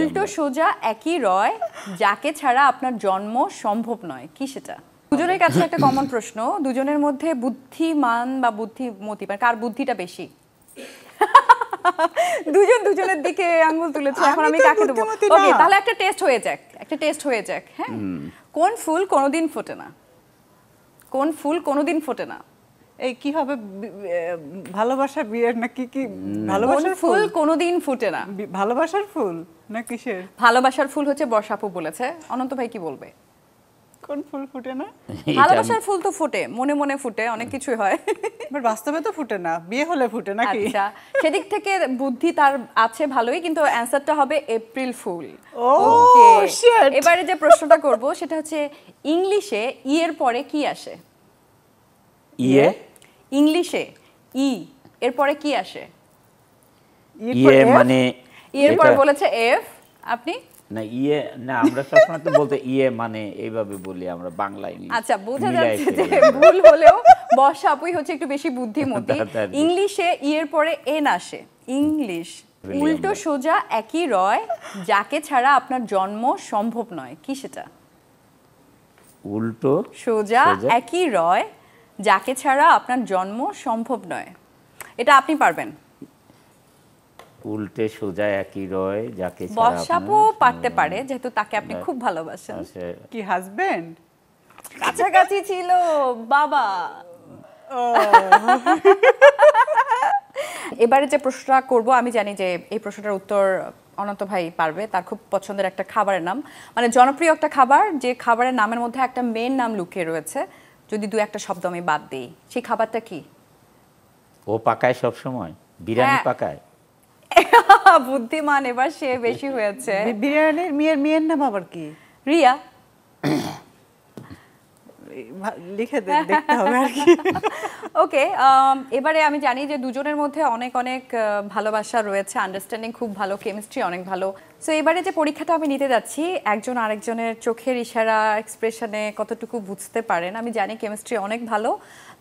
উল্টো সোজা একই রয়, যাকে ছাড়া আপনার জন্ম সম্ভব নয়, কি সেটা? দুজনের কাছে একটা কমন প্রশ্ন, দুজনের মধ্যে বুদ্ধিমান বা বুদ্ধিমতী মানে কার বুদ্ধিটা বেশি? দুজন দুজনের দিকে আঙ্গুল তুলেছে, এখন আমি কাকে দেবো? ওকে, তাহলে একটা টেস্ট হয়ে যাক, হ্যাঁ। কোন ফুল কোনোদিন ফোটে না? কোন ফুল কোনোদিন ফোটে না? এই কি হবে, ভালোবাসা বিয়ের নাকি কি? ভালোবাসার ফুল কোনোদিন ফুটে না, ভালোবাসার ফুল না কিসের? ভালোবাসার ফুল হচ্ছে বর্ষাপু বলেছে। অনন্ত ভাই কি বলবে? কোন ফুল ফুটে না? ভালোবাসার ফুল তো ফুটে, মনে মনে ফুটে, অনেক কিছুই হয়, বাট বাস্তবে তো ফুটে না, বিয়ে হলে ফুটে নাকি? আচ্ছা, সেদিক থেকে বুদ্ধি তার আছে ভালোই, কিন্তু অ্যানসারটা হবে এপ্রিল ফুল। ওকে, এবারে যে প্রশ্নটা করব সেটা হচ্ছে ইংলিশে ই এর পরে কি আসে? ইংলিশে ই এর পরে কি আসে? মানে ই এর পরে বলেছে এফ, আপনি না না, আমরা সবসময় তো বলতে মানে এইভাবে বলি আমরা বাংলা ইংলিশ। আচ্ছা, বোঝা যাচ্ছে যে ভুল হলেও বর্ষা আপুই হচ্ছে একটু বেশি বুদ্ধিমতী। ইংলিশে ই এর পরে এন আসে, ইংলিশ। উল্টো সোজা একই রয়, যাকে ছাড়া আপনার জন্ম সম্ভব নয়, কি সেটা? উল্টো সোজা একই রয়, যাকে ছাড়া আপনার জন্ম সম্ভব নয়, এটা আপনি পারবেন। উল্টে সোজা একই রয়, যাকে ছাড়া বর্ষাপু পারতে পারে, যেহেতু তাকে আপনি খুব ভালোবাসেন। কি হাজবেন্ড? কাছাকাছি ছিল বাবা। এবারে যে প্রশ্নটা করব, আমি জানি যে এই প্রশ্নটার উত্তর অনন্ত ভাই পারবে। তার খুব পছন্দের একটা খাবারের নাম, মানে জনপ্রিয় একটা খাবার, যে খাবারের নামের মধ্যে একটা মেন নাম লুকিয়ে রয়েছে। যদি দু একটা শব্দ আমি বাদ দিই, সেই খাবারটা কি? ও পাকায় সব সময়, বিরিয়ানি পাকায়। বুদ্ধিমান এবার সে বেশি হয়েছে। বিরিয়ানির মেয়ের নাম আবার কি? রিয়া। লিখে দেখতে হবে আর কি। ওকে, এবারে আমি জানি যে দুজনের মধ্যে অনেক অনেক ভালোবাসা রয়েছে, আন্ডারস্ট্যান্ডিং খুব ভালো, কেমিস্ট্রি অনেক ভালো। সো এবারে যে পরীক্ষাটা আমি নিতে যাচ্ছি, একজন আরেকজনের চোখের ইশারা, এক্সপ্রেশনে কতটুকু বুঝতে পারেন, আমি জানি কেমিস্ট্রি অনেক ভালো।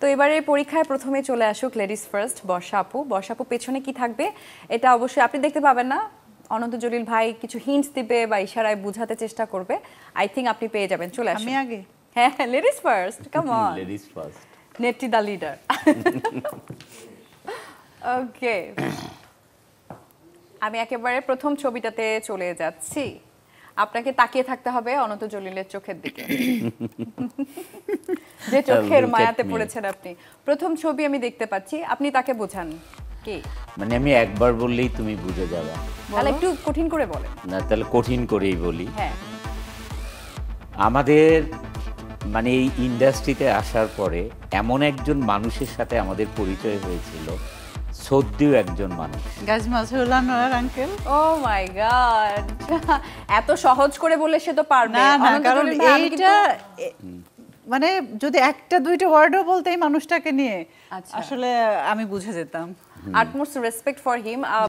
তো এবারে পরীক্ষায় প্রথমে চলে আসুক লেডিস ফার্স্ট, বর্ষা আপু। বর্ষা আপু পেছনে কি থাকবে এটা অবশ্যই আপনি দেখতে পাবেন না, অনন্ত জলিল ভাই কিছু হিন্টস দিবে বা ইশারায় বোঝাতে চেষ্টা করবে। আই থিঙ্ক আপনি পেয়ে যাবেন, চলে আসুন। আমি আগে? হ্যাঁ, ladies first, come on, ladies first, নেটি দা লিডার। ওকে, আমি একেবারে প্রথম ছবিটাতে চলে যাচ্ছি। আপনাকে তাকিয়ে থাকতে হবে অনন্ত জলিলের চোখের দিকে, যে চোখের মায়াতে পড়েছেন আপনি। প্রথম ছবি আমি দেখতে পাচ্ছি, আপনি তাকে বোঝান কি? মানে আমি একবার বললেই তুমি বুঝে যাবে? তাহলে একটু কঠিন করে বলেন। না, তাহলে কঠিন করেই বলি। হ্যাঁ, আমাদের মানে এই ইন্ডাস্ট্রিতে আসার পরে এমন একজন মানুষের সাথে আমাদের পরিচয় হয়েছিল, সদ্যও একজন মানুষ, গাছ মাঝুল আনোয়ার আঙ্কেল। ও মাই গড, এত সহজ করে বলে সে তো পারবে না, কারণ এইটা মানে যদি একটা দুইটা ওয়ার্ডও বলতে এই মানুষটাকে নিয়ে আসলে আমি বুঝে যেতাম। utmost respect for him.